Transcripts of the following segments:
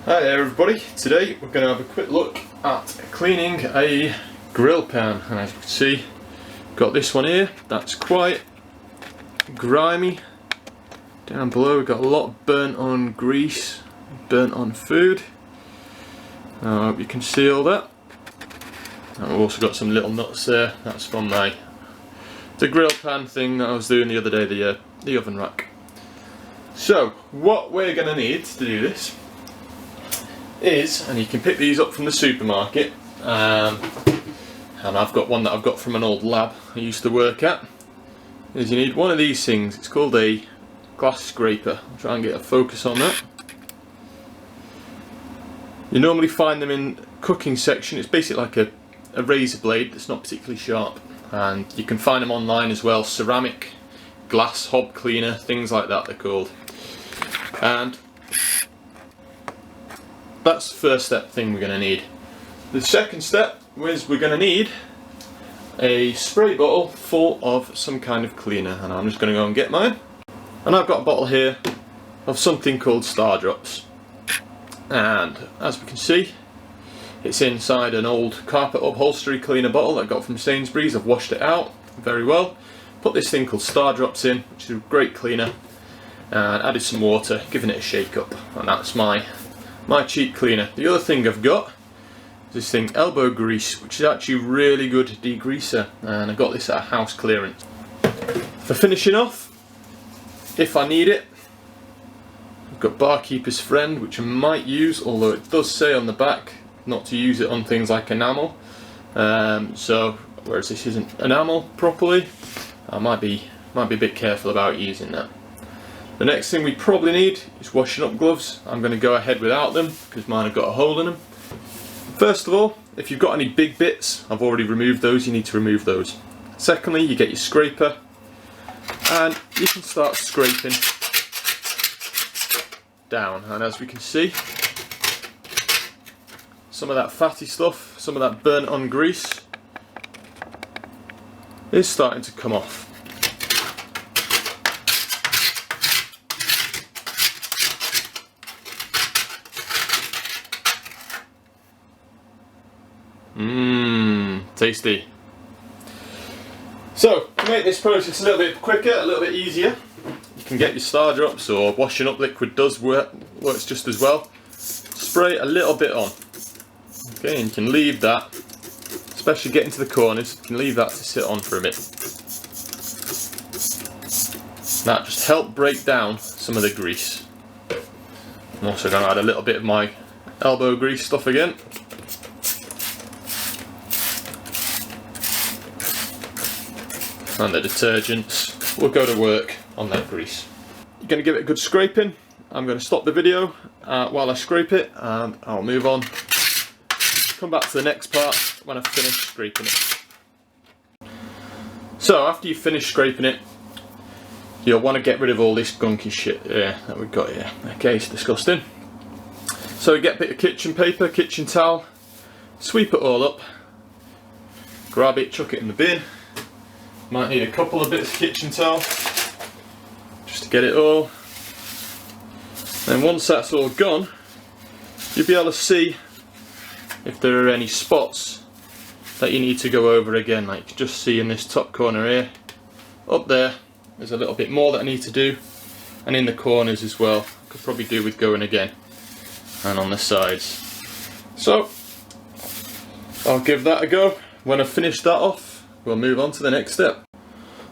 Hi there everybody, today we're going to have a quick look at cleaning a grill pan, and as you can see, got this one here that's quite grimy. Down below we've got a lot of burnt on grease, burnt on food. I hope you can see all that. And we've also got some little nuts there, that's from the grill pan thing that I was doing the other day, the oven rack. So what we're going to need to do this is, and you can pick these up from the supermarket, and I've got one that I've got from an old lab I used to work at, is you need one of these things. It's called a glass scraper. I'll try and get a focus on that. You normally find them in cooking section. It's basically like a razor blade that's not particularly sharp, and you can find them online as well. Ceramic, glass, hob cleaner, things like that they're called. And that's the first thing we're going to need. The second step is we're going to need a spray bottle full of some kind of cleaner, and I'm just going to go and get mine. And I've got a bottle here of something called Star Drops, and as we can see, it's inside an old carpet upholstery cleaner bottle that I got from Sainsbury's. I've washed it out very well, put this thing called Star Drops in, which is a great cleaner, and added some water, giving it a shake up, and that's my cheap cleaner. The other thing I've got is this thing, elbow grease, which is actually really good degreaser, and I got this at a house clearance. For finishing off, if I need it, I've got Barkeeper's Friend, which I might use, although it does say on the back not to use it on things like enamel. So whereas this isn't enamel properly, I might be a bit careful about using that. The next thing we probably need is washing up gloves. I'm going to go ahead without them because mine have got a hole in them. First of all, if you've got any big bits, I've already removed those, you need to remove those. Secondly, you get your scraper and you can start scraping down, and as we can see, some of that fatty stuff, some of that burnt on grease is starting to come off. Tasty. So, to make this process a little bit quicker, a little bit easier, you can get your Star Drops, or washing up liquid works just as well. Spray a little bit on. Okay, and you can leave that, especially getting to the corners, you can leave that to sit on for a bit. That just helps break down some of the grease. I'm also going to add a little bit of my elbow grease stuff again. And the detergents will go to work on that grease. You're going to give it a good scraping. I'm going to stop the video while I scrape it, and I'll move on. Come back to the next part when I've finished scraping it. So after you've finished scraping it, you'll want to get rid of all this gunky shit that we've got here. Okay, it's disgusting. So get a bit of kitchen paper, kitchen towel, sweep it all up, grab it, chuck it in the bin. Might need a couple of bits of kitchen towel just to get it all. And once that's all gone, you'll be able to see if there are any spots that you need to go over again. Like you can just see in this top corner here, up there's a little bit more that I need to do, and in the corners as well. I could probably do with going again, and on the sides. So I'll give that a go. When I've finished that off, we'll move on to the next step.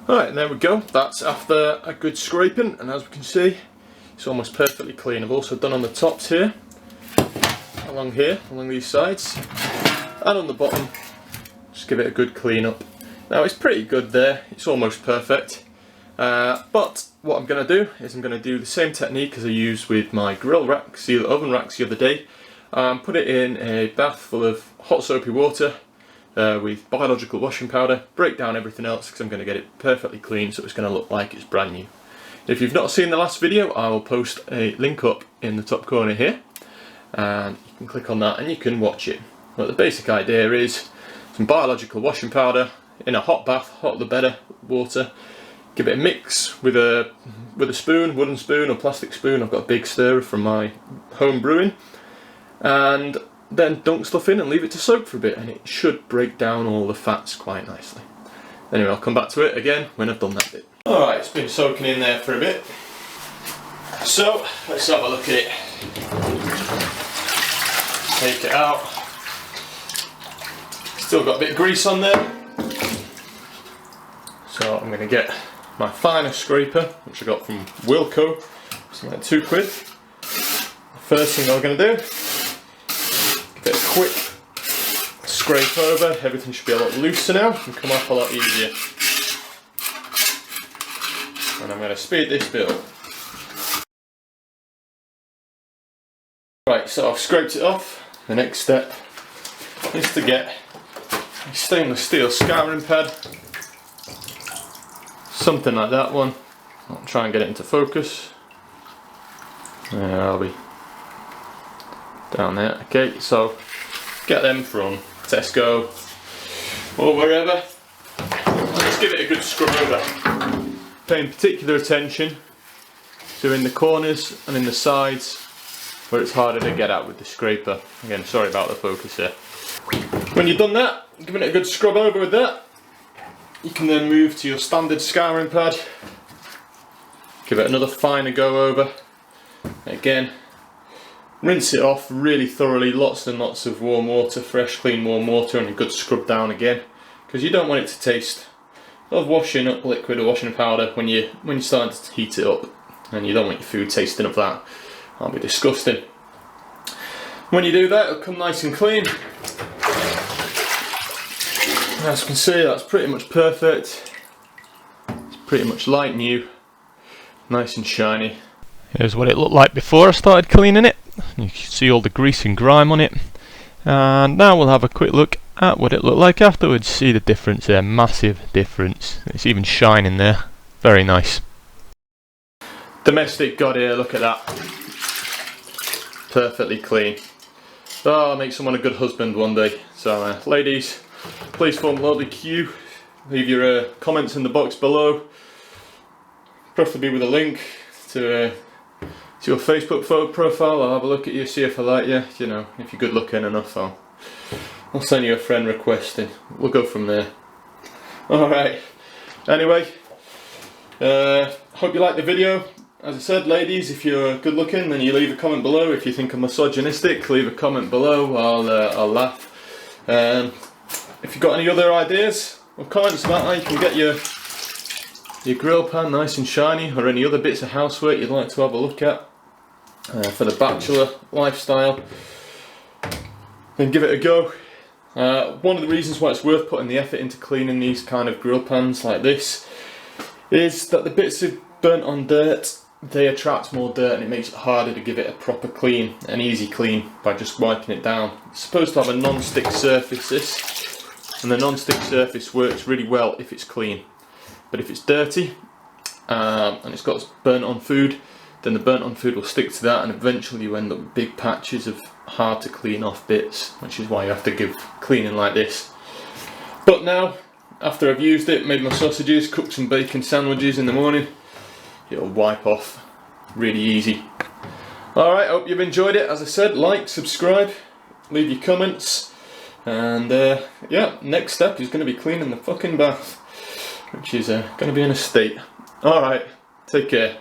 Alright, and there we go. That's after a good scraping, and as we can see, it's almost perfectly clean. I've also done on the tops here, along these sides, and on the bottom, just give it a good clean up. Now it's pretty good there, it's almost perfect. But what I'm going to do is I'm going to do the same technique as I used with my grill rack, the oven racks the other day. Put it in a bath full of hot soapy water, with biological washing powder, break down everything else because I'm going to get it perfectly clean so it's going to look like it's brand new. If you've not seen the last video, I will post a link up in the top corner here, and you can click on that and you can watch it. But the basic idea is some biological washing powder in a hot bath, hotter the better, water. Give it a mix with a spoon, wooden spoon or plastic spoon. I've got a big stirrer from my home brewing. and then dunk stuff in and leave it to soak for a bit, and it should break down all the fats quite nicely. Anyway, I'll come back to it again when I've done that bit. Alright, it's been soaking in there for a bit. So, let's have a look at it. Take it out. Still got a bit of grease on there. So I'm going to get my finer scraper, which I got from Wilko. It's like £2. The first thing I'm going to do, give it a quick scrape over. Everything should be a lot looser now and come off a lot easier. And I'm going to speed this bit up. Right, so I've scraped it off. The next step is to get a stainless steel scouring pad. Something like that one. I'll try and get it into focus. There I'll be down there. Okay, so get them from Tesco or wherever. Let's give it a good scrub over. Paying particular attention to in the corners and in the sides where it's harder to get at with the scraper. Again, sorry about the focus here. When you've done that, giving it a good scrub over with that, you can then move to your standard scouring pad. Give it another finer go over. Again, rinse it off really thoroughly, lots and lots of warm water, fresh clean warm water, and a good scrub down again, because you don't want it to taste of washing up liquid or washing powder when you're starting to heat it up, and you don't want your food tasting of that. That'll be disgusting. When you do that, it'll come nice and clean. As you can see, that's pretty much perfect. It's pretty much like new, nice and shiny. Here's what it looked like before I started cleaning it. You can see all the grease and grime on it. And now we'll have a quick look at what it looked like afterwards. See the difference there, massive difference. It's even shining there, very nice. Domestic god here, look at that. Perfectly clean. Oh, I'll make someone a good husband one day. So ladies, please form a lovely queue. Leave your comments in the box below, preferably with a link to your Facebook photo profile. I'll have a look at you, see if I like you. You know, if you're good looking enough, I'll send you a friend request and we'll go from there. Alright, anyway, hope you liked the video. As I said, ladies, if you're good looking, then you leave a comment below. If you think I'm misogynistic, leave a comment below. I'll laugh. If you've got any other ideas or comments about how you can get your grill pan nice and shiny, or any other bits of housework you'd like to have a look at for the bachelor lifestyle, then give it a go. One of the reasons why it's worth putting the effort into cleaning these kind of grill pans like this is that the bits of burnt on dirt, they attract more dirt, and it makes it harder to give it a proper clean, an easy clean, by just wiping it down. It's supposed to have a non-stick surface, this, and the non-stick surface works really well if it's clean. But if it's dirty and it's got burnt on food, then the burnt on food will stick to that, and eventually you end up with big patches of hard to clean off bits, which is why you have to give cleaning like this. But now, after I've used it, made my sausages, cooked some bacon sandwiches in the morning, it'll wipe off really easy. Alright, hope you've enjoyed it. As I said, like, subscribe, leave your comments, and yeah, next step is going to be cleaning the fucking bath, which is going to be in a state. Alright, take care.